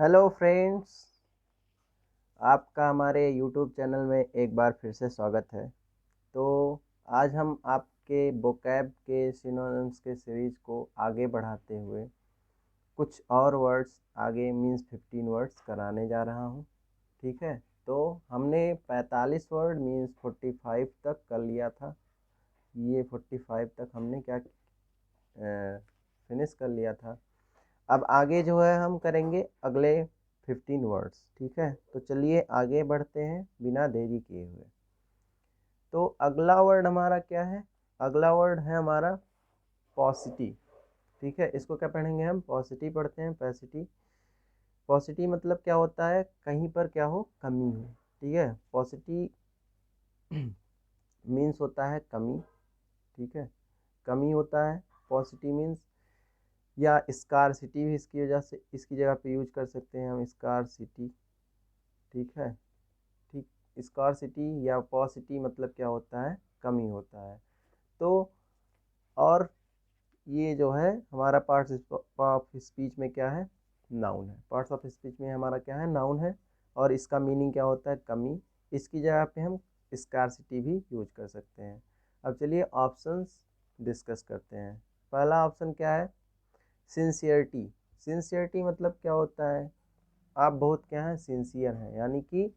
Hello friends, आपका हमारे YouTube channel में एक बार फिर से स्वागत है। तो आज हम आपके वोकैब के सिनोनिम्स के सीरीज़ को आगे बढ़ाते हुए कुछ और वर्ड्स आगे मीन्स 15 वर्ड्स कराने जा रहा हूँ। ठीक है, तो हमने 45 वर्ड मीन्स 45 तक कर लिया था। ये 45 तक हमने क्या फिनिश कर लिया था। अब आगे जो है हम करेंगे अगले 15 वर्ड्स। ठीक है, तो चलिए आगे बढ़ते हैं बिना देरी किए हुए। तो अगला वर्ड हमारा क्या है? अगला वर्ड है हमारा पॉसिटी। ठीक है, इसको क्या पढ़ेंगे हम? पॉसिटी पढ़ते हैं। पैसिटी, पॉसिटी मतलब क्या होता है? कहीं पर क्या हो, कमी हो। ठीक है, पॉसिटी मीन्स होता है कमी। ठीक है, कमी होता है पॉसिटी मीन्स, या स्कारसिटी भी इसकी वजह से इसकी जगह पे यूज कर सकते हैं हम, स्कारसिटी। ठीक है, ठीक, स्कारसिटी या पॉसिटी मतलब क्या होता है? कमी होता है। तो और ये जो है हमारा पार्ट्स ऑफ स्पीच में क्या है? नाउन है। पार्ट्स ऑफ स्पीच में हमारा क्या है? नाउन है। और इसका मीनिंग क्या होता है? कमी। इसकी जगह पे हम स्कारसिटी भी यूज कर सकते हैं। अब चलिए ऑप्शंस डिस्कस करते हैं। पहला ऑप्शन क्या है? सिंसियरिटी। सिंसियरिटी मतलब क्या होता है? आप बहुत क्या है? सिंसियर हैं, यानी कि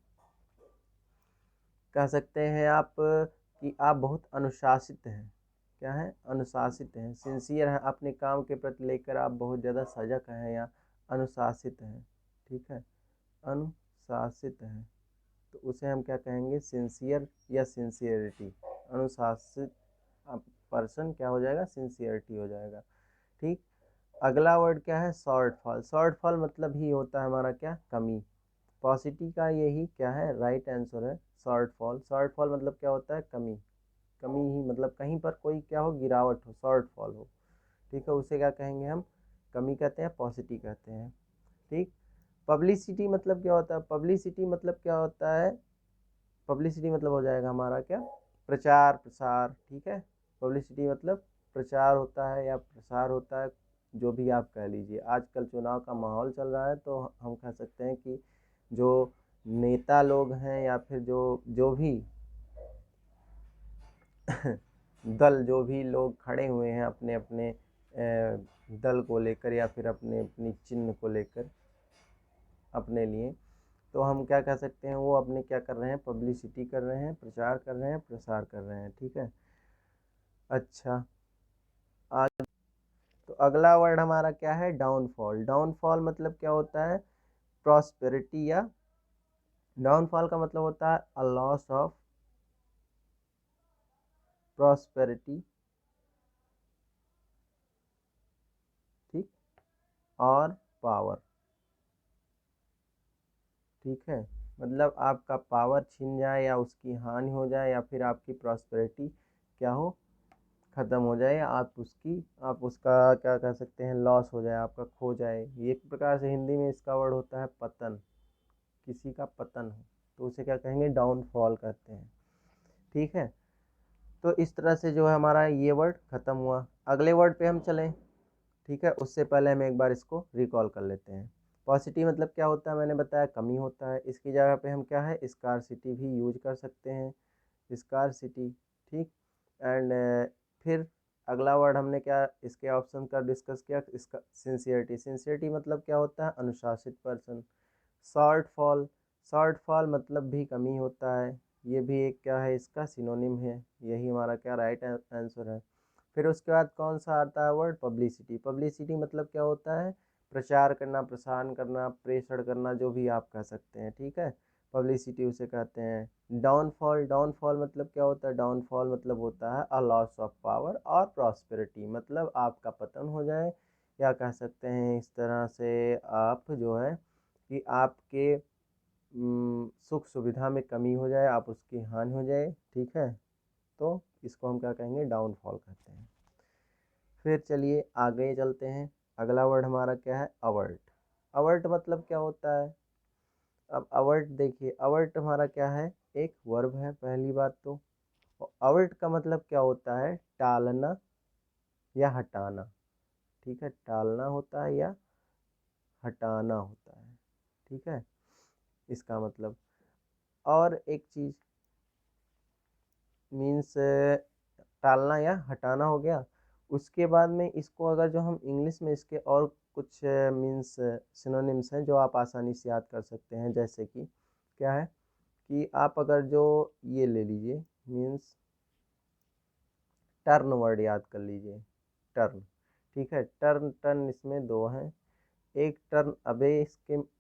कह सकते हैं आप कि आप बहुत अनुशासित हैं। क्या है? अनुशासित हैं, सिंसियर हैं, अपने काम के प्रति लेकर आप बहुत ज़्यादा सजग हैं या अनुशासित हैं। ठीक है, अनुशासित हैं, तो उसे हम क्या कहेंगे? सिंसियर या सिंसियरिटी। अनुशासित पर्सन क्या हो जाएगा? सिंसियरिटी हो जाएगा। ठीक, अगला वर्ड क्या है? Short fall. शॉर्ट फॉल मतलब ही होता है हमारा क्या? कमी। पॉसिटी का यही क्या है? राइट आंसर है शॉर्ट फॉल। शॉर्ट फॉल मतलब क्या होता है? कमी। कमी ही मतलब कहीं पर कोई क्या हो? गिरावट हो, शॉर्ट फॉल हो। ठीक है, उसे क्या कहेंगे हम? कमी कहते हैं, पॉसिटी कहते हैं। ठीक, पब्लिसिटी मतलब क्या होता है? पब्लिसिटी मतलब क्या होता है? पब्लिसिटी मतलब हो जाएगा हमारा क्या? प्रचार प्रसार। ठीक है, पब्लिसिटी मतलब प्रचार होता है या प्रसार होता है, जो भी आप कह लीजिए। आजकल चुनाव का माहौल चल रहा है, तो हम कह सकते हैं कि जो नेता लोग हैं या फिर जो जो भी दल, जो भी लोग खड़े हुए हैं अपने अपने दल को लेकर या फिर अपने अपनी चिन्ह को लेकर अपने लिए, तो हम क्या कह सकते हैं? वो अपने क्या कर रहे हैं? पब्लिसिटी कर रहे हैं, प्रचार कर रहे हैं, प्रसार कर रहे हैं। ठीक है, अच्छा, आज तो अगला वर्ड हमारा क्या है? डाउनफॉल। डाउनफॉल मतलब क्या होता है? प्रॉस्पेरिटी, या डाउनफॉल का मतलब होता है अ लॉस ऑफ प्रॉस्पेरिटी। ठीक, और पावर। ठीक है, मतलब आपका पावर छीन जाए या उसकी हानि हो जाए, या फिर आपकी प्रॉस्पेरिटी क्या हो? ख़त्म हो जाए, आप उसका क्या कह सकते हैं? लॉस हो जाए, आपका खो जाए। ये एक प्रकार से हिंदी में इसका वर्ड होता है पतन। किसी का पतन हो तो उसे क्या कहेंगे? डाउनफॉल कहते हैं। ठीक है, तो इस तरह से जो है हमारा ये वर्ड ख़त्म हुआ। अगले वर्ड पे हम चलें। ठीक है, उससे पहले हम एक बार इसको रिकॉल कर लेते हैं। पॉसिटिव मतलब क्या होता है? मैंने बताया कमी होता है। इसकी जगह पे हम क्या है? स्कारसिटी भी यूज कर सकते हैं, स्कारसिटी। ठीक, एंड फिर अगला वर्ड हमने क्या इसके ऑप्शन का डिस्कस किया? इसका सिंसियरिटी। सिंसियरिटी मतलब क्या होता है? अनुशासित person. Short fall, short fall मतलब भी कमी होता है। ये भी एक क्या है? इसका सिनोनिम है। यही हमारा क्या राइट आंसर है। फिर उसके बाद कौन सा आता है वर्ड? पब्लिसिटी। पब्लिसिटी मतलब क्या होता है? प्रचार करना, प्रसारण करना, प्रेषण करना, जो भी आप कह सकते हैं। ठीक है, पब्लिसिटी उसे कहते हैं। डाउनफॉल, डाउनफॉल मतलब क्या होता है? डाउनफॉल मतलब होता है अ लॉस ऑफ पावर और प्रॉस्पेरिटी, मतलब आपका पतन हो जाए, या कह सकते हैं इस तरह से आप जो है कि आपके सुख सुविधा में कमी हो जाए, आप उसकी हानि हो जाए। ठीक है, तो इसको हम क्या कहेंगे? डाउनफॉल कहते हैं। फिर चलिए आगे चलते हैं। अगला वर्ड हमारा क्या है? अवर्ट। अवर्ट मतलब क्या होता है? अब अवर्ट देखिए, अवर्ट हमारा क्या है? एक वर्ब है पहली बात तो। अवर्ट का मतलब क्या होता है? टालना या हटाना। ठीक है, टालना होता है या हटाना होता है। ठीक है, इसका मतलब। और एक चीज़ मीन्स टालना या हटाना हो गया। उसके बाद में इसको अगर जो हम इंग्लिश में इसके और कुछ मीन्स सिनोनिम्स हैं जो आप आसानी से याद कर सकते हैं, जैसे कि क्या है कि आप अगर जो ये ले लीजिए मीन्स टर्न वर्ड याद कर लीजिए, टर्न। ठीक है, टर्न टर्न इसमें दो हैं, एक टर्न अबे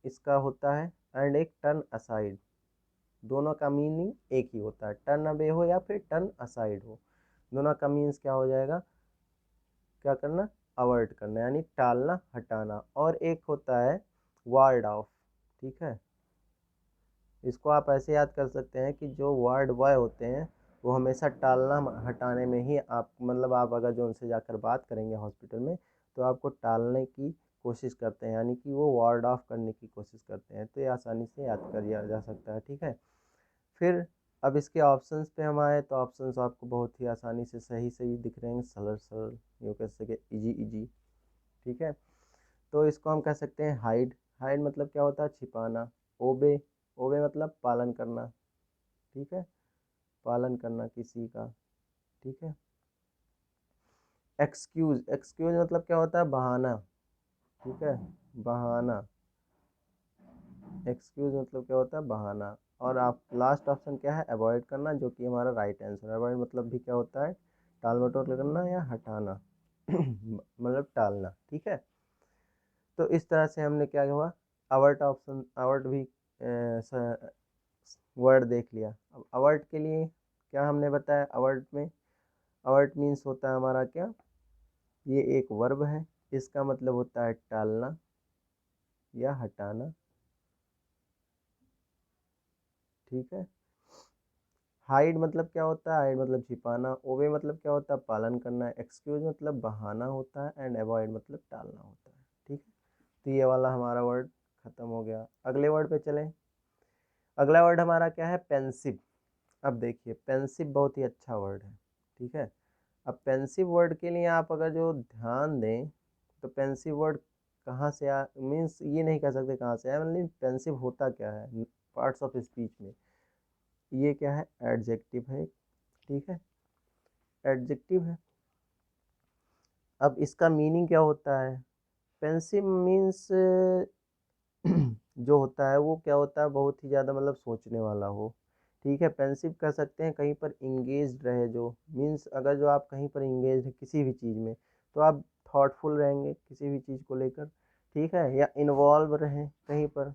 इसका होता है एंड एक टर्न असाइड। दोनों का मीनिंग एक ही होता है, टर्न अवे हो या फिर टर्न असाइड हो, दोनों का मीन्स क्या हो जाएगा, क्या करना, अवॉइड करना यानी टालना हटाना। और एक होता है वार्ड ऑफ। ठीक है, इसको आप ऐसे याद कर सकते हैं कि जो वार्ड बॉय होते हैं वो हमेशा टालना हटाने में ही आप मतलब आप अगर जो उनसे जाकर बात करेंगे हॉस्पिटल में तो आपको टालने की कोशिश करते हैं, यानी कि वो वार्ड ऑफ करने की कोशिश करते हैं। तो ये आसानी से याद कर लिया जा सकता है। ठीक है, फिर अब इसके ऑप्शंस पे हम आए तो ऑप्शंस आपको बहुत ही आसानी से सही सही दिख रहे हैं, सरल सरल, यूँ कह सके इजी इजी। ठीक है, तो इसको हम कह सकते हैं हाइड। हाइड मतलब क्या होता है, छिपाना। ओबे, ओबे मतलब पालन करना। ठीक है, पालन करना किसी का। ठीक है, एक्सक्यूज, एक्सक्यूज मतलब क्या होता है, बहाना। ठीक है, बहाना, एक्सक्यूज मतलब क्या होता है, बहाना। और आप लास्ट ऑप्शन क्या है, अवॉइड करना, जो कि हमारा राइट आंसर है। अवॉइड मतलब भी क्या होता है, टाल मटोल करना या हटाना मतलब टालना। ठीक है, तो इस तरह से हमने क्या हुआ, अवर्ट ऑप्शन, अवर्ट भी वर्ड देख लिया। अब अवर्ट के लिए क्या हमने बताया, अवर्ट में अवर्ट मीन्स होता है हमारा क्या, ये एक वर्ब है, इसका मतलब होता है टालना या हटाना। ठीक है, हाइड मतलब क्या होता है, हाइड मतलब छिपाना। ओवे मतलब क्या होता है, पालन करना। एक्सक्यूज मतलब बहाना होता है एंड अवॉइड मतलब टालना होता है। ठीक है, तो ये वाला हमारा वर्ड खत्म हो गया। अगले वर्ड पे चलें। अगला वर्ड हमारा क्या है, पेंसिव। अब देखिए पेंसिव बहुत ही अच्छा वर्ड है। ठीक है, अब पेंसिव वर्ड के लिए आप अगर जो ध्यान दें तो पेंसिव वर्ड कहाँ से आ मीन्स ये नहीं कह सकते कहाँ से आया, मतलब पेंसिव होता क्या है पार्ट्स ऑफ स्पीच में। ये क्या है, एडजेक्टिव है। ठीक है, एडजेक्टिव है। अब इसका मीनिंग क्या होता है, पेंसिव मीन्स जो होता है वो क्या होता है, बहुत ही ज़्यादा मतलब सोचने वाला हो। ठीक है, पेंसिव कह सकते हैं कहीं पर इंगेज रहे, जो मीन्स अगर जो आप कहीं पर इंगेज है किसी भी चीज़ में तो आप थॉटफुल रहेंगे किसी भी चीज़ को लेकर। ठीक है, या इन्वॉल्व रहें कहीं पर।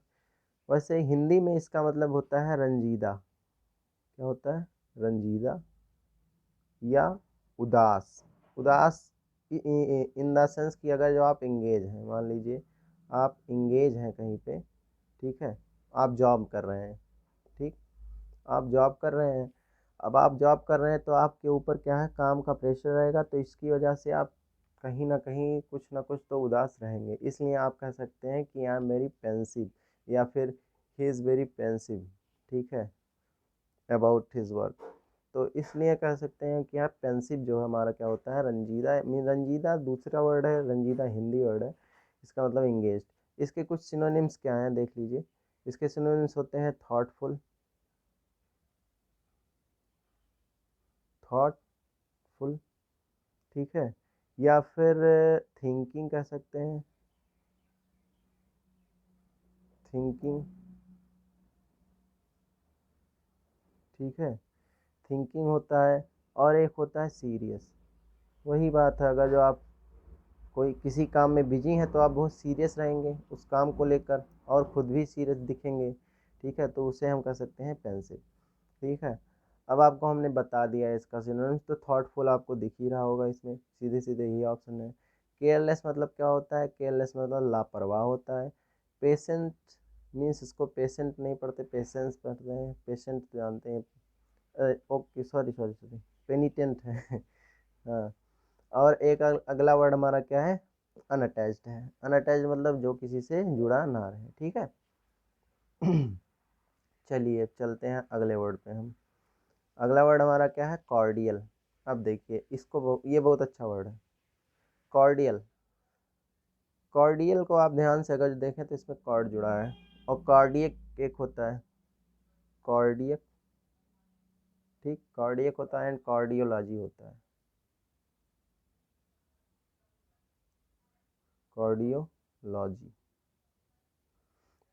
वैसे हिंदी में इसका मतलब होता है रंजीदा। क्या होता है, रंजीदा या उदास। उदास इन द सेंस कि अगर जो आप इंगेज हैं, मान लीजिए आप इंगेज हैं कहीं पे। ठीक है, आप जॉब कर रहे हैं। ठीक, आप जॉब कर रहे हैं। अब आप जॉब कर रहे हैं तो आपके ऊपर क्या है, काम का प्रेशर रहेगा, तो इसकी वजह से आप कहीं ना कहीं कुछ ना कुछ तो उदास रहेंगे। इसलिए आप कह सकते हैं कि आई एम वेरी पेंसिव या फिर ही इज़ वेरी पेंसिव। ठीक है, अबाउट हिज वर्क। तो इसलिए कह सकते हैं कि आप पेंसिव जो हमारा क्या होता है, रंजीदा। रंजीदा दूसरा वर्ड है, रंजीदा हिंदी वर्ड है, इसका मतलब इंगेज्ड। इसके कुछ सिनोनिम्स क्या हैं देख लीजिए। इसके सिनोनिम्स होते हैं थॉटफुल, थॉटफुल। ठीक है, या फिर थिंकिंग कह सकते हैं, थिंकिंग। ठीक है, थिंकिंग होता है। और एक होता है सीरियस। वही बात है, अगर जो आप कोई किसी काम में बिजी हैं तो आप बहुत सीरियस रहेंगे उस काम को लेकर और ख़ुद भी सीरियस दिखेंगे। ठीक है, तो उसे हम कह सकते हैं पेंसिव। ठीक है, अब आपको हमने बता दिया है इसका सिनोनिम्स, तो थॉटफुल आपको दिख ही रहा होगा, इसमें सीधे सीधे यही ऑप्शन है। केयरलेस मतलब क्या होता है, केयरलेस मतलब लापरवाह होता है। पेशेंट मीन्स, इसको पेशेंट नहीं पढ़ते, पेशेंस पढ़ते हैं, पेशेंट जानते हैं। ओके, सॉरी सॉरी सॉरी, पेनिटेंट है हाँ। और एक अगला वर्ड हमारा क्या है, अनअटैच्ड है। अनअटैच्ड मतलब जो किसी से जुड़ा ना रहे। ठीक है चलिए चलते हैं अगले वर्ड पे हम। अगला वर्ड हमारा क्या है, कॉर्डियल। अब देखिए इसको ये बहुत अच्छा वर्ड है, कॉर्डियल। कॉर्डियल को आप ध्यान से अगर देखें तो इसमें कॉर्ड जुड़ा है और कार्डियक एक होता है, कार्डियक, ठीक, कार्डियक होता है एंड कार्डियोलॉजी होता है, कार्डियोलॉजी,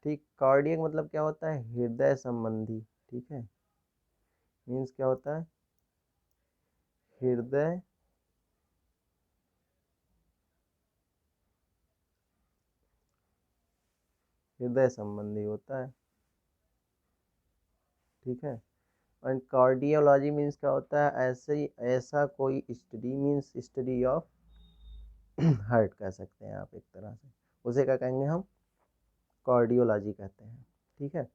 ठीक। कार्डियक मतलब क्या होता है, हृदय संबंधी, ठीक है, मीन्स क्या होता है, हृदय हृदय संबंधी होता है, ठीक है। एंड कार्डियोलॉजी मीन्स क्या होता है, ऐसे ही ऐसा कोई study, means study of heart कह सकते हैं आप एक तरह से, उसे क्या कहेंगे हम, कार्डियोलॉजी कहते हैं, ठीक है।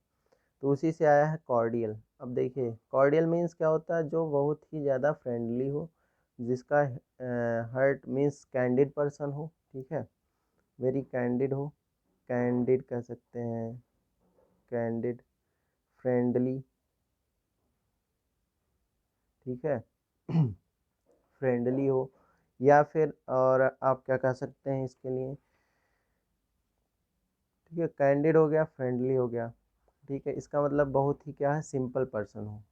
तो उसी से आया है कॉर्डियल। अब देखिए कॉर्डियल मीन्स क्या होता है, जो बहुत ही ज़्यादा फ्रेंडली हो, जिसका हार्ट मीन्स कैंडिड पर्सन हो, ठीक है, वेरी कैंडिड हो, कैंडिड कह सकते हैं, कैंडिड, फ्रेंडली, ठीक है, फ्रेंडली हो, या फिर और आप क्या कह सकते हैं इसके लिए, ठीक है, कैंडिड हो गया, फ्रेंडली हो गया, ठीक है, इसका मतलब बहुत ही क्या है, सिंपल पर्सन हो,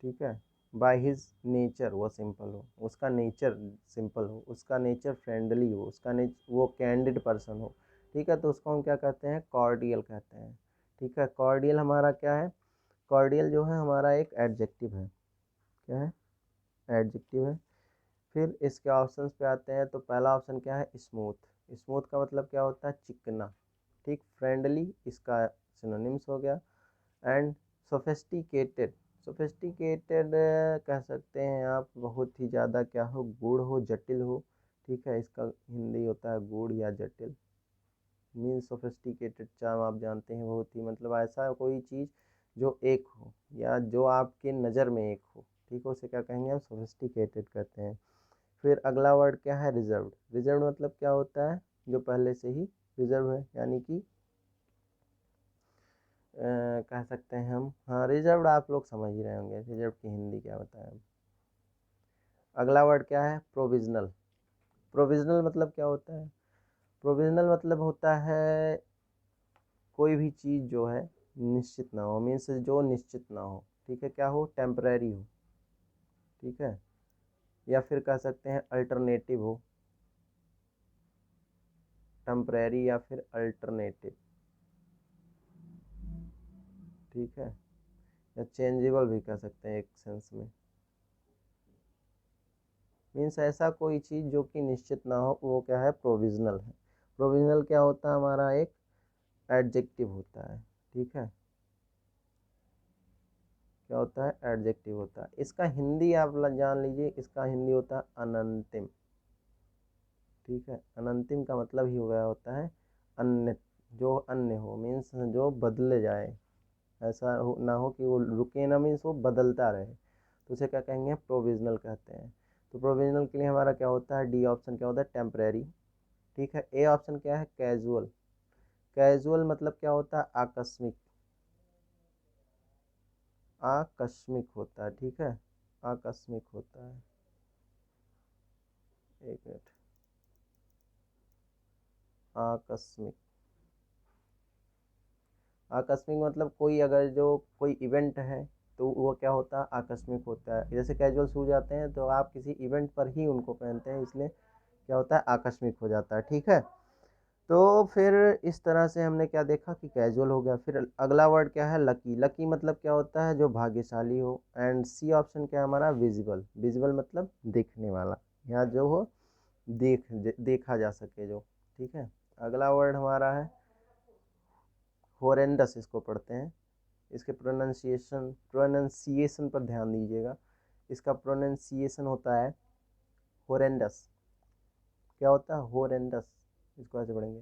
ठीक है, बाय हिज नेचर वो सिंपल हो, उसका नेचर सिंपल हो, उसका नेचर फ्रेंडली हो, उसका वो कैंडिड पर्सन हो, ठीक है, तो उसको हम क्या कहते हैं, कॉर्डियल कहते हैं, ठीक है। कॉर्डियल हमारा क्या है, कॉर्डियल जो है हमारा एक एडजेक्टिव है, क्या है, एडजेक्टिव है। फिर इसके ऑप्शंस पे आते हैं, तो पहला ऑप्शन क्या है, स्मूथ, स्मूथ का मतलब क्या होता है, चिकना, ठीक, फ्रेंडली इसका सिनोनिम्स हो गया, एंड सोफेस्टिकेटेड, सोफेस्टिकेटेड कह सकते हैं आप, बहुत ही ज़्यादा क्या हो, गूढ़ हो, जटिल हो, ठीक है, इसका हिंदी होता है गूढ़ या जटिल, मीन्स सोफेस्टिकेटेड चार्म आप जानते हैं, बहुत ही मतलब ऐसा कोई चीज़ जो एक हो या जो आपके नज़र में एक हो, ठीक है, उसे क्या कहेंगे हम, सोफेस्टिकेटेड कहते हैं। फिर अगला वर्ड क्या है, रिजर्व्ड, रिजर्व्ड मतलब क्या होता है, जो पहले से ही रिजर्व है, यानी कि कह सकते हैं हम, हाँ रिजर्व्ड, आप लोग समझ ही रहे होंगे रिजर्व की हिंदी क्या बताएं। अगला वर्ड क्या है, प्रोविजनल, प्रोविजनल मतलब क्या होता है, प्रोविजनल मतलब होता है कोई भी चीज़ जो है निश्चित ना हो, मीन्स जो निश्चित ना हो, ठीक है, क्या हो, टेम्परेरी हो, ठीक है, या फिर कह सकते हैं अल्टरनेटिव हो, टेम्परेरी या फिर अल्टरनेटिव, ठीक है, या चेंजेबल भी कह सकते हैं एक सेंस में, मीन्स ऐसा कोई चीज़ जो कि निश्चित ना हो, वो क्या है, प्रोविजनल है। प्रोविजनल क्या होता है, हमारा एक एडजेक्टिव होता है, ठीक है, क्या होता है, एडजेक्टिव होता है। इसका हिंदी आप जान लीजिए, इसका हिंदी होता है अनंतिम, ठीक है, अनंतिम का मतलब ही हो गया होता है अन्य, जो अन्य हो, मीन्स जो बदले जाए, ऐसा हो ना हो कि वो रुके ना, मीन्स वो बदलता रहे, तो उसे क्या कहेंगे, प्रोविजनल कहते हैं। तो प्रोविजनल के लिए हमारा क्या होता है, डी ऑप्शन क्या होता है, टेम्परेरी, ठीक है। ए ऑप्शन क्या है, कैजुअल, कैजुअल मतलब क्या होता है, आकस्मिक, आकस्मिक होता है, ठीक है, आकस्मिक होता है, एक मिनट, आकस्मिक, आकस्मिक मतलब कोई अगर जो कोई इवेंट है तो वो क्या होता है, आकस्मिक होता है, जैसे कैजुअल शूज आते हैं तो आप किसी इवेंट पर ही उनको पहनते हैं, इसलिए क्या होता है, आकस्मिक हो जाता है, ठीक है। तो फिर इस तरह से हमने क्या देखा कि कैजुअल हो गया। फिर अगला वर्ड क्या है, लकी, लकी मतलब क्या होता है, जो भाग्यशाली हो, एंड सी ऑप्शन क्या है हमारा, विजिबल, विजिबल मतलब देखने वाला, या जो हो देखा जा सके जो, ठीक है। अगला वर्ड हमारा है होरेंडस, इसको पढ़ते हैं, इसके प्रोनाउंसिएशन पर ध्यान दीजिएगा, इसका प्रोनाउंसिएशन होता है होरेंडस, क्या होता है, होरेंडस, इसको ऐसे पढ़ेंगे,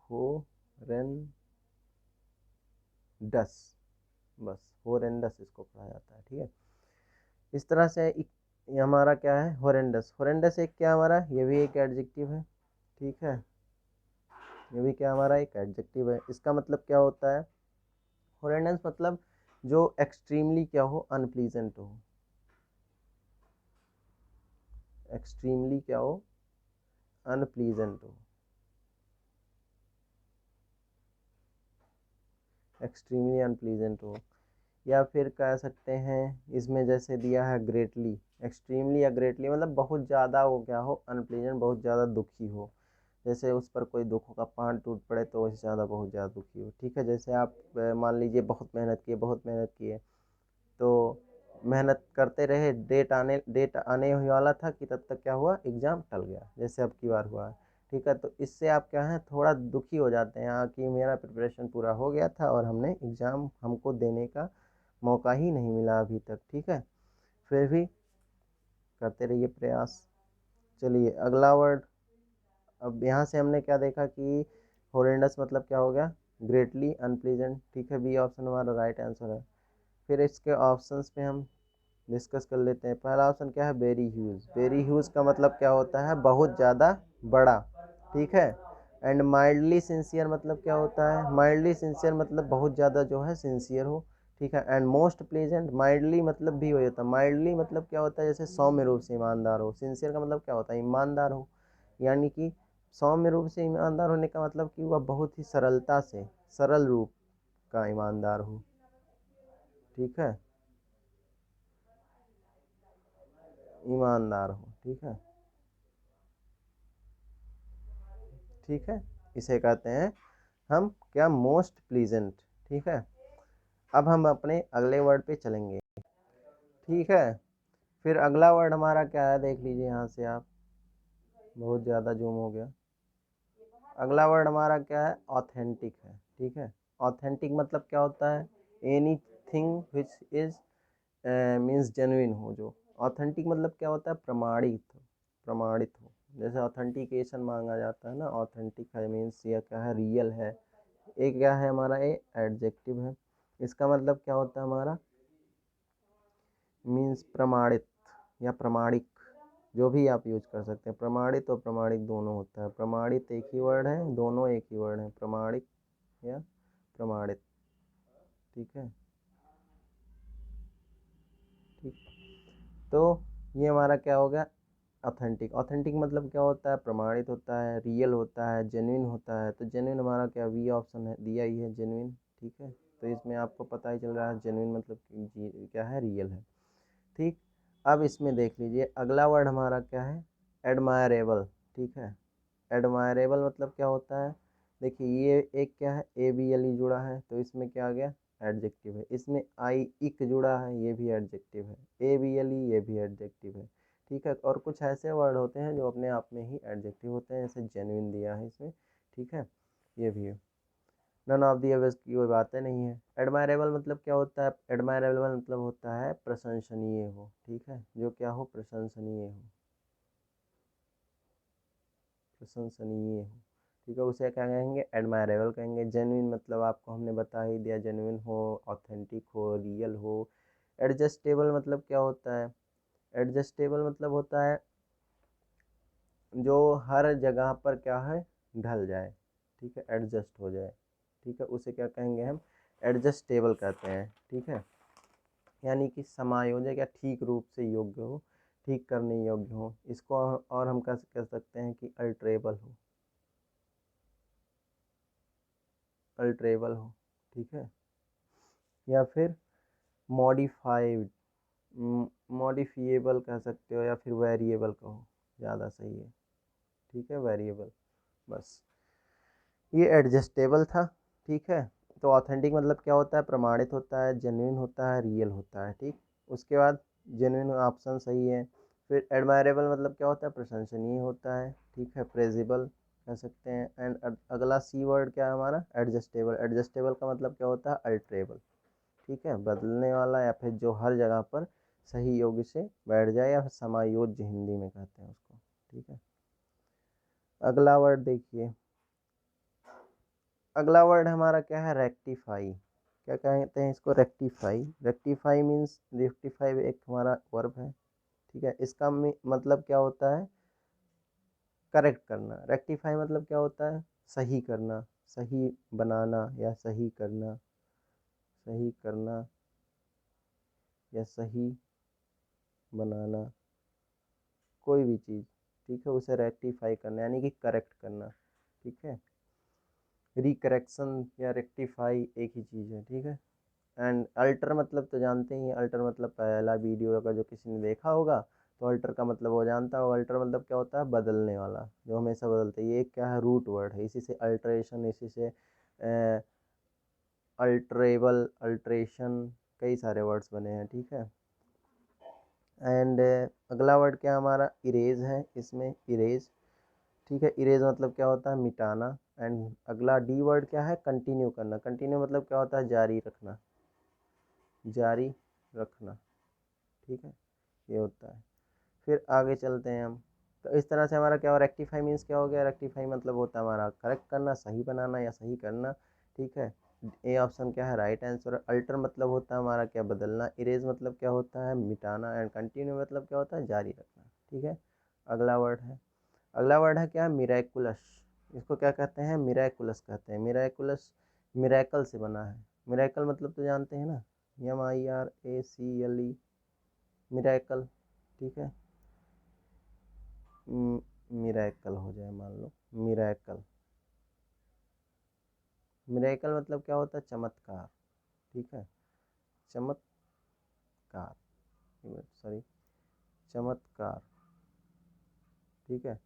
होरेंडस, बस होरेंडस इसको पढ़ा जाता है, ठीक है। इस तरह से ये हमारा क्या है, होरेंडस, होरेंडस एक क्या हमारा, ये भी एक एडजेक्टिव है, ठीक है, ये भी क्या हमारा एक एडजेक्टिव है। इसका मतलब क्या होता है, होरेंडस मतलब जो एक्सट्रीमली क्या हो, अनप्लीजेंट हो, एक्सट्रीमली क्या हो, अनप्लीजेंट हो, एक्सट्रीमली अनप्लीजेंट हो। या फिर कह सकते हैं इसमें जैसे दिया है ग्रेटली, एक्सट्रीमली या ग्रेटली मतलब बहुत ज़्यादा हो क्या हो, अनप्लीजेंट बहुत ज़्यादा दुखी हो। जैसे उस पर कोई दुख का पहाड़ टूट पड़े तो उससे ज़्यादा बहुत ज़्यादा दुखी हो। ठीक है, जैसे आप मान लीजिए बहुत मेहनत किए, बहुत मेहनत किए, तो मेहनत करते रहे, डेट आने ही वाला था कि तब तक क्या हुआ, एग्ज़ाम टल गया, जैसे अब की बार हुआ है। ठीक है, तो इससे आप क्या है, थोड़ा दुखी हो जाते हैं हाँ कि मेरा प्रिपरेशन पूरा हो गया था और हमने एग्ज़ाम हमको देने का मौका ही नहीं मिला अभी तक। ठीक है, फिर भी करते रहिए प्रयास। चलिए अगला वर्ड। अब यहाँ से हमने क्या देखा कि हॉरेंडस मतलब क्या हो गया, ग्रेटली अनप्लीजेंट। ठीक है, बी ऑप्शन हमारा राइट आंसर है। फिर इसके ऑप्शंस पे हम डिस्कस कर लेते हैं। पहला ऑप्शन क्या है, वेरी ह्यूज। वेरी ह्यूज का मतलब क्या होता है, बहुत ज़्यादा बड़ा। ठीक है, एंड माइल्डली सिंसियर मतलब क्या होता है, माइल्डली सिंसियर मतलब बहुत ज़्यादा जो है सिंसियर हो। ठीक है, एंड मोस्ट प्लेजेंट, माइल्डली मतलब भी हो जाता है, माइल्डली मतलब क्या होता है, जैसे सौम्य रूप से ईमानदार हो। सिंसियर का मतलब क्या होता है, ईमानदार हो। यानी कि सौम्य रूप से ईमानदार होने का मतलब कि वह बहुत ही सरलता से, सरल रूप का ईमानदार हो। ठीक है, ईमानदार हो। ठीक है, ठीक है, इसे कहते हैं हम क्या, मोस्ट प्लीजेंट। ठीक है, अब हम अपने अगले वर्ड पे चलेंगे। ठीक है, फिर अगला वर्ड हमारा क्या है, देख लीजिए यहाँ से आप, बहुत ज़्यादा जूम हो गया। अगला वर्ड हमारा क्या है, ऑथेंटिक है। ठीक है, ऑथेंटिक मतलब क्या होता है, any thing which is means genuine हो। जो ऑथेंटिक मतलब क्या होता है, प्रमाणित हो, प्रमाणित हो। जैसे ऑथेंटिकेशन मांगा जाता है ना, ऑथेंटिक है मीन्स यह क्या है, रियल है। एक क्या है हमारा, ये एडजेक्टिव है। इसका मतलब क्या होता है हमारा, मीन्स प्रमाणित या प्रमाणिक, जो भी आप यूज कर सकते हैं। प्रमाणित और प्रमाणिक दोनों होता है। प्रमाणित एक ही वर्ड है, दोनों एक ही वर्ड है, प्रमाणिक या प्रमाणित। ठीक है, ठीक। तो ये हमारा क्या हो गया, ऑथेंटिक। ऑथेंटिक मतलब क्या होता है, प्रमाणित होता है, रियल होता है, जेन्युइन होता है। तो जेन्युइन हमारा क्या, वी ऑप्शन है, दिया ही है जेन्युइन। ठीक है, तो इसमें आपको पता ही चल रहा है जेन्युइन मतलब क्या है, रियल है। ठीक, अब इसमें देख लीजिए अगला वर्ड हमारा क्या है, एडमायरेबल। ठीक है, एडमायरेबल मतलब क्या होता है, देखिए ये एक क्या है, ए बी एल ई जुड़ा है, तो इसमें क्या आ गया, एडजेक्टिव है। इसमें आई इक जुड़ा है, ये भी एडजेक्टिव है। ए बी एल ई, ये भी एडजेक्टिव है। ठीक है, और कुछ ऐसे वर्ड होते हैं जो अपने आप में ही एडजेक्टिव होते हैं, जैसे जेन्युइन दिया है इसमें। ठीक है, ये भी है। नन ऑफ दी अबव की कोई बातें नहीं है। एडमायरेबल मतलब क्या होता है, एडमायरेबल मतलब होता है प्रशंसनीय हो। ठीक है, जो क्या हो, प्रशंसनीय हो, प्रशंसनीय हो। ठीक है, उसे क्या कहेंगे, एडमायरेबल कहेंगे। जेन्युइन मतलब आपको हमने बता ही दिया, जेन्युइन हो, ऑथेंटिक हो, रियल हो। एडजस्टेबल मतलब क्या होता है, एडजस्टेबल मतलब होता है जो हर जगह पर क्या है, ढल जाए। ठीक है, एडजस्ट हो जाए। ठीक है, उसे क्या कहेंगे हम, एडजस्टेबल कहते हैं। ठीक है, यानी कि समायोजक या ठीक रूप से योग्य हो, ठीक करने योग्य हो। इसको और हम कह सकते हैं कि अल्ट्रेबल हो, अल्ट्रेबल हो। ठीक है, या फिर मॉडिफाइड, मॉडिफिएबल कह सकते हो, या फिर वेरिएबल कहो, ज़्यादा सही है। ठीक है, वेरिएबल। बस ये एडजस्टेबल था। ठीक है, तो ऑथेंटिक मतलब क्या होता है, प्रमाणित होता है, जेन्युइन होता है, रियल होता है। ठीक, उसके बाद जेन्युइन ऑप्शन सही है। फिर एडमायरेबल मतलब क्या होता है, प्रशंसनीय होता है। ठीक है, प्रेजेबल कह सकते हैं। एंड अगला सी वर्ड क्या है हमारा, एडजस्टेबल। एडजस्टेबल का मतलब क्या होता है, अल्ट्रेबल। ठीक है, बदलने वाला या फिर जो हर जगह पर सही योग्य से बैठ जाए, या फिर समायोज्य हिंदी में कहते हैं उसको। ठीक है, अगला वर्ड देखिए। अगला वर्ड हमारा क्या है, रेक्टिफाई। क्या कहते हैं इसको, रेक्टिफाई। रेक्टिफाई मीन्स, रेक्टिफाई एक हमारा वर्ब है। ठीक है, इसका मतलब क्या होता है, करेक्ट करना। रेक्टिफाई मतलब क्या होता है, सही करना, सही बनाना या सही करना, सही करना या सही बनाना, कोई भी चीज़। ठीक है, उसे रेक्टिफाई करना यानी कि करेक्ट करना। ठीक है, रिकरेक्शन या रेक्टिफाई एक ही चीज़ है, ठीक है। एंड अल्टर मतलब तो जानते ही हैं, अल्टर मतलब पहला वीडियो अगर जो किसी ने देखा होगा तो अल्टर का मतलब वो जानता होगा। अल्टर मतलब क्या होता है, बदलने वाला, जो हमेशा बदलते हैं। ये क्या है, रूट वर्ड है, इसी से अल्ट्रेशन, इसी से अल्ट्रेबल, अल्ट्रेशन, कई सारे वर्ड्स बने हैं, ठीक है। एंड अगला वर्ड क्या हमारा, इरेज है, इसमें इरेज, ठीक है। इरेज मतलब क्या होता है, मिटाना। एंड अगला डी वर्ड क्या है, कंटिन्यू करना। कंटिन्यू मतलब क्या होता है, जारी रखना, जारी रखना, ठीक है, ये होता है। फिर आगे चलते हैं हम। तो इस तरह से हमारा क्या हो, रेक्टिफाई मीन्स क्या हो गया, रेक्टिफाई मतलब होता है हमारा करेक्ट करना, सही बनाना या सही करना, ठीक है। ए ऑप्शन क्या है, राइट आंसर। अल्टर मतलब होता है हमारा क्या, बदलना। इरेज मतलब क्या होता है, मिटाना। एंड कंटिन्यू मतलब क्या होता है, जारी रखना, ठीक है। अगला वर्ड है, अगला वर्ड है क्या, मिराकुलस। इसको क्या कहते हैं, मिराकुलस कहते हैं। मिराकुलस मिराकल से बना है। मिराकल मतलब तो जानते हैं ना, MIRACLE, मिराकल, ठीक है। मिराकल हो जाए, मान लो मिराकल। मिराकल मतलब क्या होता है, चमत्कार, ठीक है, चमत्कार, सॉरी, चमत्कार, ठीक है।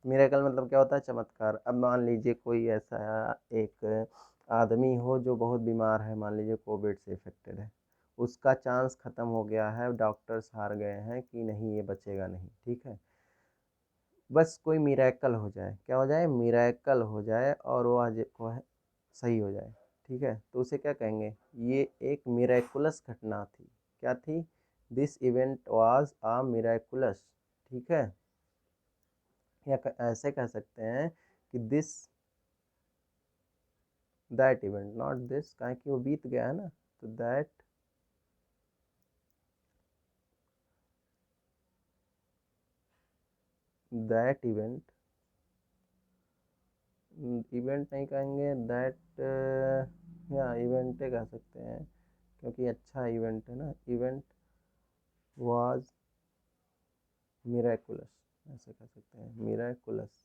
मिरेकल मतलब क्या होता है, चमत्कार। अब मान लीजिए कोई ऐसा एक आदमी हो जो बहुत बीमार है, मान लीजिए कोविड से इफेक्टेड है, उसका चांस ख़त्म हो गया है, डॉक्टर्स हार गए हैं कि नहीं ये बचेगा नहीं, ठीक है। बस कोई मिरेकल हो जाए, क्या हो जाए, मिरेकल हो जाए, और वो आज को है सही हो जाए, ठीक है, तो उसे क्या कहेंगे, ये एक मिरेकुलस घटना थी। क्या थी, this event was a miraculous, ठीक है। या ऐसे कह सकते हैं कि this that event, not this, काहे कि वो बीत गया है ना, तो दैट इवेंट, इवेंट नहीं कहेंगे, दैट, या इवेंट कह सकते हैं, क्योंकि अच्छा इवेंट है ना, इवेंट वाज मिराकुलस, ऐसे कह सकते हैं, मिराकुलस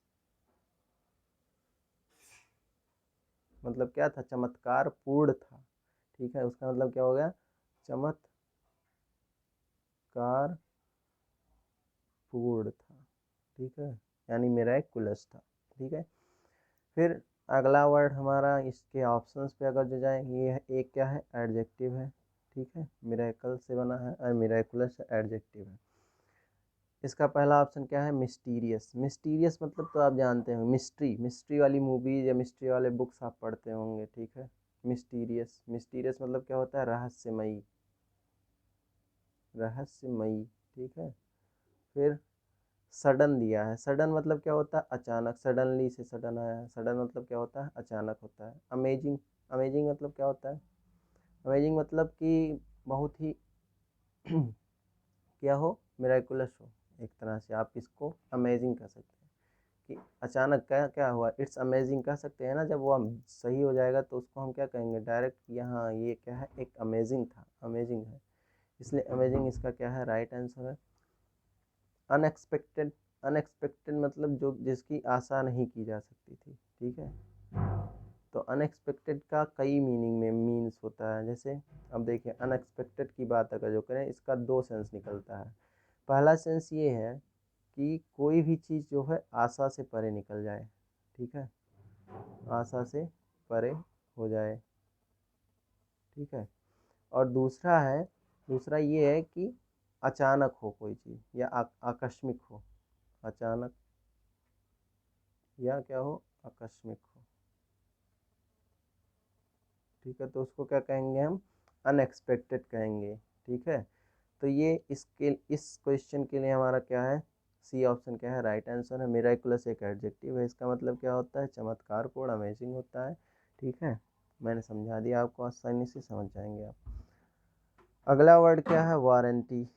मतलब क्या था, चमत्कार पूर्ण था, ठीक है। उसका मतलब क्या हो गया, चमत्कार पूर्ण था, ठीक है, यानी मिराकुलस था, ठीक है। फिर अगला वर्ड हमारा, इसके ऑप्शंस पे अगर जो जाए, ये है, एक क्या है, एडजेक्टिव है, ठीक है, मिरेकल से बना है और मिरेकुलस एडजेक्टिव है। इसका पहला ऑप्शन क्या है, मिस्टीरियस। मिस्टीरियस मतलब तो आप जानते हो, मिस्ट्री, मिस्ट्री वाली मूवीज या मिस्ट्री वाले बुक्स आप पढ़ते होंगे, ठीक है। मिस्टीरियस, मिस्टीरियस मतलब क्या होता है, रहस्यमयी, रहस्यमयी, ठीक है। फिर सडन दिया है, सडन मतलब क्या होता है, अचानक, सडनली से सडन आया है, सडन मतलब क्या होता है, अचानक होता है। अमेजिंग, अमेजिंग मतलब क्या होता है, अमेजिंग मतलब कि बहुत ही क्या हो, मिराकुलस हो, एक तरह से आप इसको अमेजिंग कह सकते हैं, कि अचानक क्या क्या हुआ, इट्स अमेजिंग कह सकते हैं ना। जब वो सही हो जाएगा तो उसको हम क्या कहेंगे, डायरेक्ट, यहाँ ये क्या है, एक अमेजिंग था, अमेजिंग है, इसलिए अमेजिंग इसका क्या है, राइट आंसर है। अनएक्सपेक्टेड, अनएक्सपेक्टेड मतलब जो जिसकी आशा नहीं की जा सकती थी, ठीक है। तो अनएक्सपेक्टेड का कई मीनिंग में मीन्स होता है। जैसे अब देखिए, अनएक्सपेक्टेड की बात अगर जो करें, इसका दो सेंस निकलता है। पहला सेंस ये है कि कोई भी चीज़ जो है आशा से परे निकल जाए, ठीक है, आशा से परे हो जाए, ठीक है। और दूसरा है, दूसरा ये है कि अचानक हो कोई चीज़, या आकस्मिक हो, अचानक, या क्या हो, आकस्मिक हो, ठीक है। तो उसको क्या कहेंगे हम, अनएक्सपेक्टेड कहेंगे, ठीक है। तो ये इसके इस क्वेश्चन के लिए हमारा क्या है, सी ऑप्शन क्या है, राइट आंसर है। मिराकुलस एक एडजेक्टिव है, इसका मतलब क्या होता है, चमत्कारपूर्ण, अमेजिंग होता है, ठीक है। मैंने समझा दिया आपको, आसानी से समझ जाएंगे आप। अगला वर्ड क्या है, वारंटी।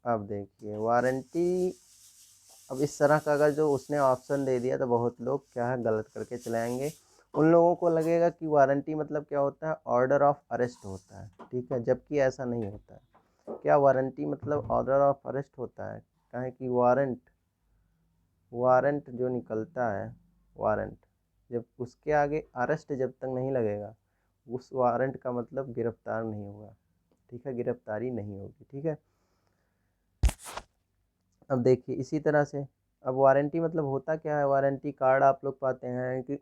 अब देखिए वारंटी, अब इस तरह का अगर जो उसने ऑप्शन दे दिया तो बहुत लोग क्या है, गलत करके चलाएंगे। उन लोगों को लगेगा कि वारंटी मतलब क्या होता है, ऑर्डर ऑफ अरेस्ट होता है, ठीक है, जबकि ऐसा नहीं होता है। क्या वारंटी मतलब ऑर्डर ऑफ अरेस्ट होता है, कहें कि वारंट, वारंट जो निकलता है, वारंट, जब उसके आगे अरेस्ट जब तक नहीं लगेगा, उस वारंट का मतलब गिरफ्तार नहीं होगा, ठीक है, गिरफ्तारी नहीं होगी, ठीक है। अब देखिए इसी तरह से, अब वारंटी मतलब होता क्या है, वारंटी कार्ड आप लोग पाते हैं कि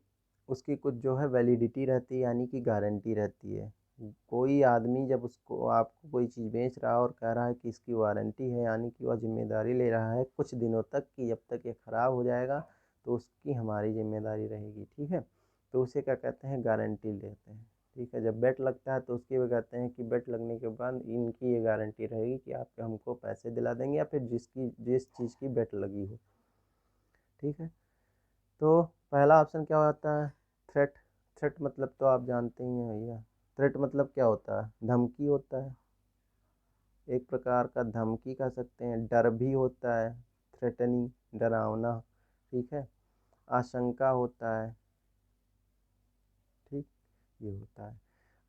उसकी कुछ जो है वैलिडिटी रहती है, यानी कि गारंटी रहती है। कोई आदमी जब उसको आपको कोई चीज़ बेच रहा है और कह रहा है कि इसकी वारंटी है, यानी कि वह जिम्मेदारी ले रहा है कुछ दिनों तक कि जब तक ये ख़राब हो जाएगा तो उसकी हमारी जिम्मेदारी रहेगी, ठीक है। तो उसे क्या कहते हैं, गारंटी लेते हैं, ठीक है। जब बेट लगता है तो उसकी भी कहते हैं कि बेट लगने के बाद इनकी ये गारंटी रहेगी कि आप हमको पैसे दिला देंगे, या फिर जिस चीज़ की बेट लगी हो, ठीक है। तो पहला ऑप्शन क्या होता है, थ्रेट। थ्रेट मतलब तो आप जानते ही हैं भैया, थ्रेट मतलब क्या होता है, धमकी होता है, एक प्रकार का धमकी कह सकते हैं, डर भी होता है, थ्रेटनिंग, डरावना, ठीक है। आशंका होता है, ठीक, ये होता है।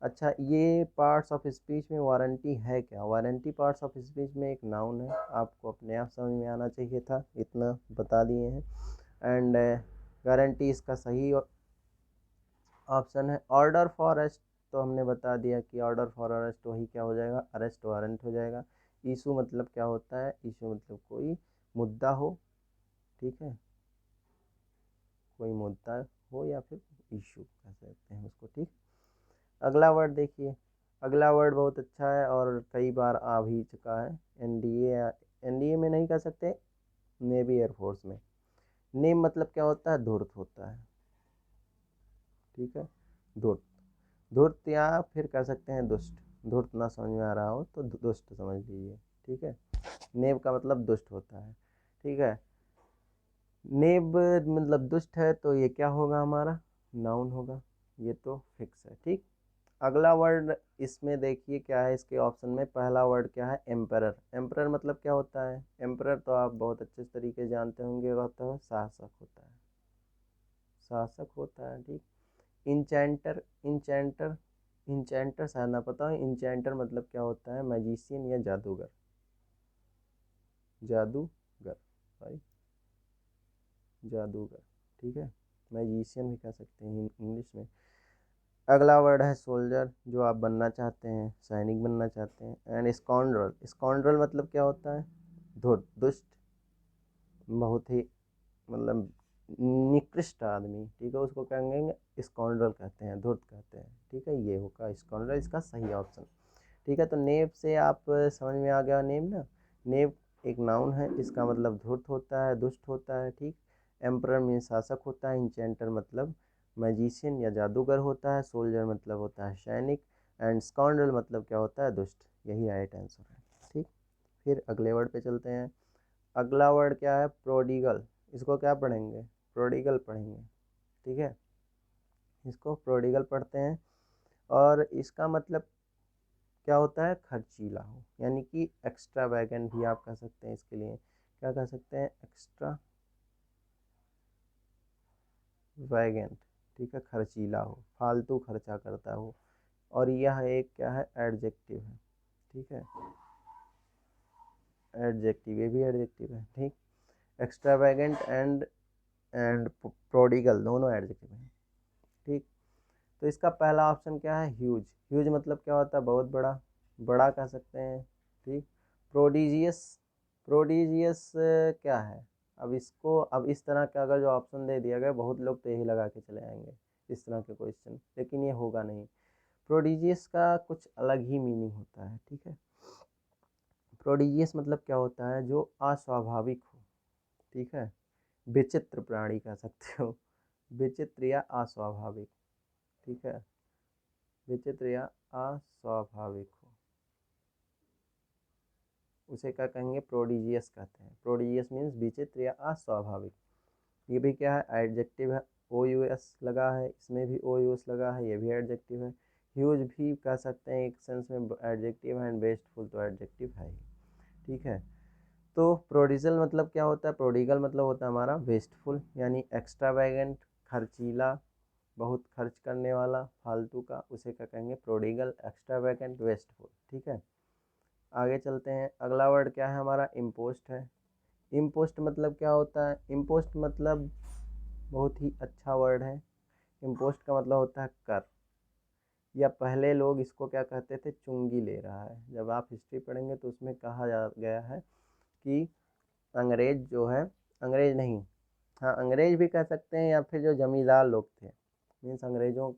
अच्छा, ये पार्ट्स ऑफ स्पीच में वारंटी है क्या, वारंटी पार्ट्स ऑफ स्पीच में एक नाउन है, आपको अपने आप समझ में आना चाहिए था, इतना बता दिए हैं। एंड गारंटी इसका सही ऑप्शन है। ऑर्डर फॉर अरेस्ट तो हमने बता दिया कि ऑर्डर फॉर अरेस्ट वही क्या हो जाएगा, अरेस्ट वारंट हो जाएगा। इशू मतलब क्या होता है, इशू मतलब कोई मुद्दा हो, ठीक है, कोई मुद्दा हो या फिर इशू कह सकते हैं उसको, ठीक। अगला वर्ड देखिए, अगला वर्ड बहुत अच्छा है और कई बार आ भी चुका है, एनडीए, एनडीए में नहीं कह सकते, नेवी एयरफोर्स में। नेम मतलब क्या होता है, धूर्त होता है, ठीक है, धूर्त। धूर्त या फिर कह सकते हैं दुष्ट, धूर्त ना समझ में आ रहा हो तो दुष्ट समझ लीजिए, ठीक है। नेब का मतलब दुष्ट होता है, ठीक है। नेब मतलब दुष्ट है तो ये क्या होगा हमारा, नाउन होगा, ये तो फिक्स है, ठीक। अगला वर्ड इसमें देखिए क्या है, इसके ऑप्शन में पहला वर्ड क्या है, एम्परर। एम्परर मतलब क्या होता है, एम्परर तो आप बहुत अच्छे तरीके जानते होंगे, होता है शासक होता है, शासक होता है, ठीक। इंचेंटर, इंचेंटर, इंचेंटर शायद ना पता हो, इंचेंटर मतलब क्या होता है, मैजिशियन या जादूगर, जादूगर भाई, जादूगर, ठीक है, मैजिशियन भी कह सकते हैं इंग्लिश में। अगला वर्ड है सोल्जर, जो आप बनना चाहते हैं, सैनिक बनना चाहते हैं। एंड स्काउंड्रल, स्काउंड्रल मतलब क्या होता है, धूर्त, दुष्ट, बहुत ही मतलब निकृष्ट आदमी, ठीक है, उसको कहेंगे स्काउंड्रल कहते हैं, धूर्त कहते हैं, ठीक है, ये होगा स्काउंड्रल, इसका सही ऑप्शन, ठीक है। तो नेब से आप समझ में आ गया, नेब ना, नेब एक नाउन है, इसका मतलब धूर्त होता है, दुष्ट होता है, ठीक। एम्परर में शासक होता है, इंचेंटर मतलब मैजिशियन या जादूगर होता है, सोल्जर मतलब होता है सैनिक, एंड स्काउंड्रल मतलब क्या होता है, दुष्ट, यही राइट आंसर है, ठीक। फिर अगले वर्ड पे चलते हैं। अगला वर्ड क्या है, प्रोडिगल। इसको क्या पढ़ेंगे, प्रोडिगल पढ़ेंगे, ठीक है, इसको प्रोडिगल पढ़ते हैं। और इसका मतलब क्या होता है, खर्चीला हो, यानी कि एक्स्ट्रा वैगन भी आप कह सकते हैं, इसके लिए क्या कह सकते हैं, एक्स्ट्रा वैगन, ठीक है, खर्चीला हो, फालतू खर्चा करता हो। और यह एक क्या है, एडजेक्टिव है, ठीक है, एडजेक्टिव, ये भी एडजेक्टिव है, ठीक। एक्स्ट्रावेगेंट एंड प्रोडिगल दोनों एडजेक्टिव हैं, ठीक। तो इसका पहला ऑप्शन क्या है, ह्यूज। ह्यूज मतलब क्या होता है, बहुत बड़ा, बड़ा कह सकते हैं, ठीक। प्रोडिजियस, प्रोडिजियस क्या है, अब इसको, अब इस तरह का अगर जो ऑप्शन दे दिया गया, बहुत लोग तो यही लगा के चले आएंगे इस तरह के क्वेश्चन, लेकिन ये होगा नहीं। प्रोडिजियस का कुछ अलग ही मीनिंग होता है, ठीक है। प्रोडिजियस मतलब क्या होता है, जो अस्वाभाविक हो, ठीक है, विचित्र प्राणी कह सकते हो, विचित्र या अस्वाभाविक, ठीक है, विचित्र या अस्वाभाविक हो, उसे क्या कहेंगे, प्रोडिजियस कहते हैं। प्रोडिजियस मीन्स विचित्र या अस्वाभाविक। ये भी क्या है, एडजेक्टिव है, ओ यू एस लगा है, इसमें भी ओ यू एस लगा है, ये भी एडजेक्टिव है। ह्यूज भी कह सकते हैं एक सेंस में एडजेक्टिव है, एंड वेस्टफुल तो एडजेक्टिव है ही, ठीक है। तो प्रोडिजल मतलब क्या होता है, प्रोडिगल मतलब होता है हमारा वेस्टफुल, यानी एक्स्ट्रावेगेंट, खर्चीला, बहुत खर्च करने वाला, फालतू का, उसे क्या कहेंगे, प्रोडिगल, एक्स्ट्रावेगेंट, वेस्टफुल, ठीक है। आगे चलते हैं। अगला वर्ड क्या है हमारा, इम्पोस्ट है। इम्पोस्ट मतलब क्या होता है, इम्पोस्ट मतलब बहुत ही अच्छा वर्ड है, इम्पोस्ट का मतलब होता है कर, या पहले लोग इसको क्या कहते थे, चुंगी ले रहा है। जब आप हिस्ट्री पढ़ेंगे तो उसमें कहा जा गया है कि अंग्रेज जो है, अंग्रेज नहीं, हाँ अंग्रेज भी कह सकते हैं, या फिर जो जमींदार लोग थे, मीन्स अंग्रेज़ों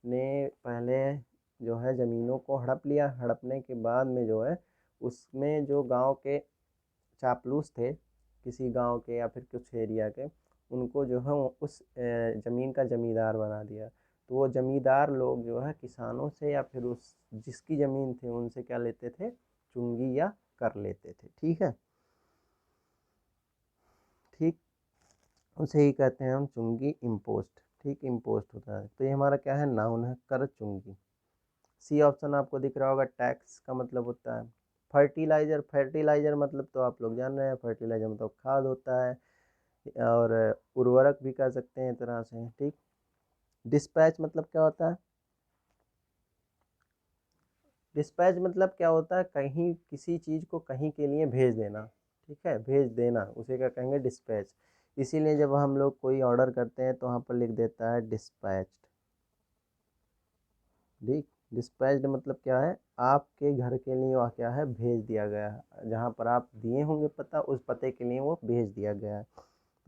ने पहले जो है ज़मीनों को हड़प लिया। हड़पने के बाद में जो है उसमें जो गांव के चापलूस थे, किसी गांव के या फिर कुछ एरिया के, उनको जो है उस ज़मीन का ज़मींदार बना दिया। तो वो ज़मींदार लोग जो है किसानों से या फिर उस जिसकी ज़मीन थी उनसे क्या लेते थे, चुंगी या कर लेते थे। ठीक है, ठीक, उसे ही कहते हैं हम चुंगी, इम्पोस्ट। ठीक, इम्पोस्ट होता है। तो ये हमारा क्या है, नाउन है, कर चुंगी। सी ऑप्शन आपको दिख रहा होगा, टैक्स का मतलब होता है फर्टिलाइज़र। फर्टिलाइज़र मतलब तो आप लोग जान रहे हैं, फर्टिलाइज़र मतलब खाद होता है, और उर्वरक भी कह सकते हैं एक तरह से। ठीक, डिस्पैच मतलब क्या होता है, डिस्पैच मतलब क्या होता है, कहीं किसी चीज़ को कहीं के लिए भेज देना। ठीक है, भेज देना, उसे क्या कहेंगे, डिस्पैच। इसीलिए जब हम लोग कोई ऑर्डर करते हैं तो वहाँ पर लिख देता है डिस्पैच्ड। ठीक, डिस्पैच्ड मतलब क्या है, आपके घर के लिए वह क्या है, भेज दिया गया है, जहाँ पर आप दिए होंगे पता, उस पते के लिए वो भेज दिया गया है,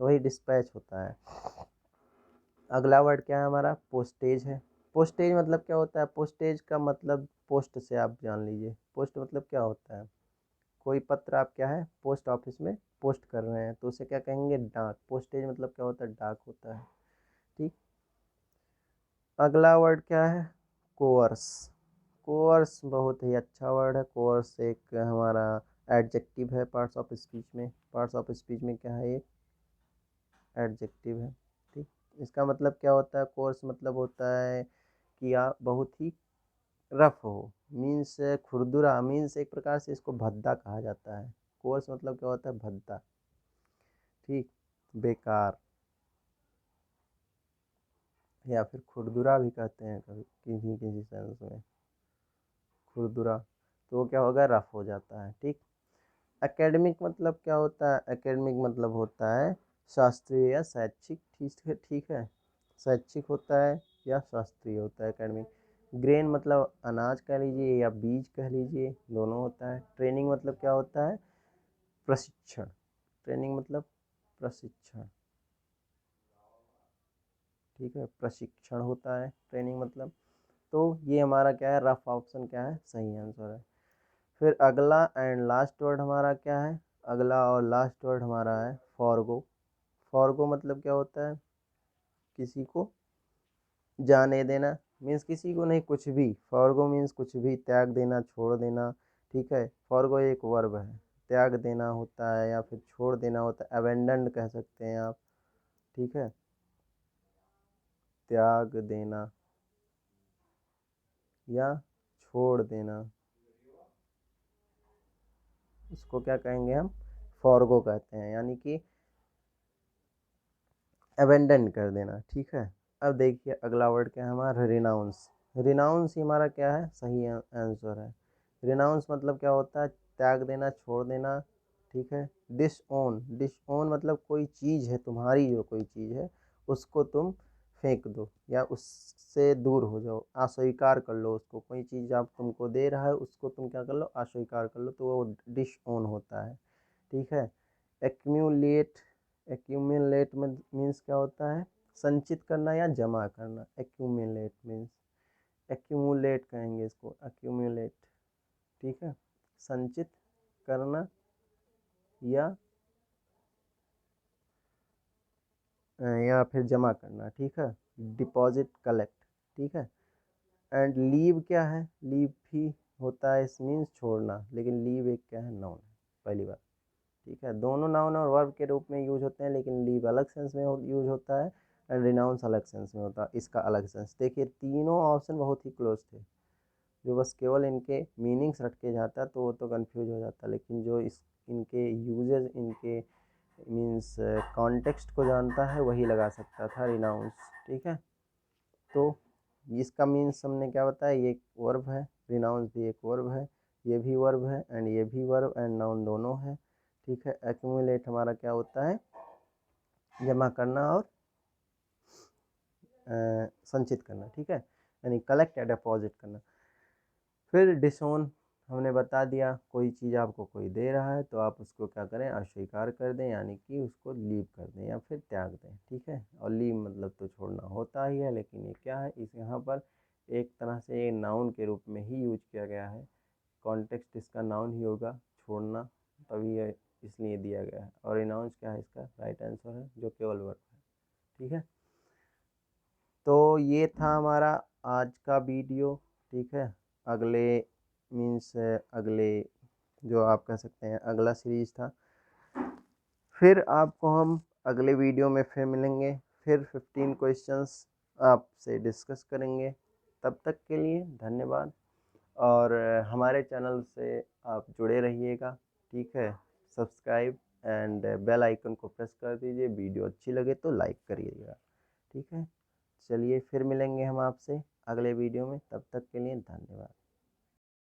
तो वही डिस्पैच होता है। अगला वर्ड क्या है हमारा, पोस्टेज है। पोस्टेज मतलब क्या होता है, पोस्टेज का मतलब पोस्ट से आप जान लीजिए। पोस्ट मतलब क्या होता है, कोई पत्र आप क्या है पोस्ट ऑफिस में पोस्ट कर रहे हैं तो उसे क्या कहेंगे, डाक। पोस्टेज मतलब क्या होता है, डाक होता है। ठीक, अगला वर्ड क्या है, कोअर्स। कोअर्स बहुत ही अच्छा वर्ड है। कोअर्स एक हमारा एडजेक्टिव है पार्ट्स ऑफ स्पीच में। पार्ट्स ऑफ स्पीच में क्या है, एक एडजेक्टिव है। ठीक, इसका मतलब क्या होता है, कोर्स मतलब होता है कि आप बहुत ही रफ हो, मीन्स खुरदुरा, मीन्स एक प्रकार से इसको भद्दा कहा जाता है। कोर्स मतलब क्या होता है, भद्दा। ठीक, बेकार, या फिर खुरदुरा भी कहते हैं कभी किसी किसी सेंस में, खुरदुरा, तो वो क्या होगा, रफ हो जाता है। ठीक, एकेडमिक मतलब क्या होता है, एकेडमिक मतलब होता है शास्त्रीय या शैक्षिक। ठीक है, ठीक है, शैक्षिक होता है या शास्त्रीय होता है एकेडमिक। ग्रेन मतलब अनाज कह लीजिए या बीज कह लीजिए, दोनों होता है। ट्रेनिंग मतलब क्या होता है, प्रशिक्षण। ट्रेनिंग मतलब प्रशिक्षण। ठीक है, प्रशिक्षण होता है ट्रेनिंग मतलब। तो ये हमारा क्या है, रफ ऑप्शन क्या है, सही आंसर है। फिर अगला एंड लास्ट वर्ड हमारा क्या है, अगला और लास्ट वर्ड हमारा है फॉरगो। फॉरगो मतलब क्या होता है, किसी को जाने देना, मीन्स किसी को नहीं, कुछ भी। फॉरगो मीन्स कुछ भी, त्याग देना, छोड़ देना। ठीक है, फॉरगो एक वर्ब है, त्याग देना होता है या फिर छोड़ देना होता है, अबेंडन कह सकते हैं आप। ठीक है, त्याग देना या छोड़ देना, इसको क्या कहेंगे हम, फॉरगो कहते हैं, यानी कि अबेंडन कर देना। ठीक है, अब देखिए अगला वर्ड क्या है हमारा, रिनाउंस। रिनाउंस ही हमारा क्या है, सही आंसर है। रिनाउंस मतलब क्या होता है, त्याग देना, छोड़ देना। ठीक है, डिसओन। डिसओन मतलब कोई चीज़ है तुम्हारी, जो कोई चीज़ है उसको तुम फेंक दो या उससे दूर हो जाओ, अस्वीकार कर लो उसको। कोई चीज़ आप तुमको दे रहा है उसको तुम क्या कर लो, अस्वीकार कर लो, तो वो डिसओन होता है। ठीक है, एक्यूमुलेट। एक्यूमुलेट में मीन्स क्या होता है, संचित करना या जमा करना। एक्यूमुलेट मीन्स, एक्यूमुलेट कहेंगे इसको, एक्यूमुलेट। ठीक है, संचित करना या फिर जमा करना। ठीक है, डिपॉजिट, कलेक्ट। ठीक है, एंड लीव क्या है, लीव भी होता है, इस मीन्स छोड़ना, लेकिन लीव एक क्या है, नाउन है, पहली बार। ठीक है, दोनों नाउन और वर्ब के रूप में यूज होते हैं, लेकिन लीव अलग सेंस में यूज होता है एंड रिनाउंस अलग सेंस में होता है, इसका अलग सेंस। देखिए तीनों ऑप्शन बहुत ही क्लोज थे, जो बस केवल इनके मीनिंग्स रट के जाता तो वो तो कंफ्यूज हो जाता, लेकिन जो इस इनके यूजेज, इनके मीन्स कॉन्टेक्स्ट को जानता है वही लगा सकता था रिनाउंस। ठीक है, तो इसका मीन्स हमने क्या बताया, ये एक वर्ब है, रिनाउंस भी एक वर्ब है, ये भी वर्ब है एंड ये भी वर्ब एंड नाउन दोनों है। ठीक है, एक्यूमुलेट हमारा क्या होता है, जमा करना और संचित करना, ठीक है, यानी कलेक्ट या डिपॉजिट करना। फिर डिसोन हमने बता दिया, कोई चीज़ आपको कोई दे रहा है तो आप उसको क्या करें, अस्वीकार कर दें, यानी कि उसको लीव कर दें या फिर त्याग दें, ठीक है। और लीव मतलब तो छोड़ना होता ही है, लेकिन ये क्या है, इस यहाँ पर एक तरह से ये नाउन के रूप में ही यूज किया गया है, कॉन्टेक्स्ट इसका नाउन ही होगा, छोड़ना, तभी ये इसलिए दिया गया है। और इनाउंस क्या है, इसका राइट आंसर है, जो केवल वर्ब है, ठीक है। तो ये था हमारा आज का वीडियो, ठीक है। अगले मीन्स अगले जो आप कह सकते हैं अगला सीरीज था, फिर आपको हम अगले वीडियो में फिर मिलेंगे, फिर 15 क्वेश्चंस आपसे डिस्कस करेंगे। तब तक के लिए धन्यवाद, और हमारे चैनल से आप जुड़े रहिएगा, ठीक है। सब्सक्राइब एंड बेल आइकन को प्रेस कर दीजिए, वीडियो अच्छी लगे तो लाइक करिएगा, ठीक है। चलिए फिर मिलेंगे हम आपसे अगले वीडियो में, तब तक के लिए धन्यवाद।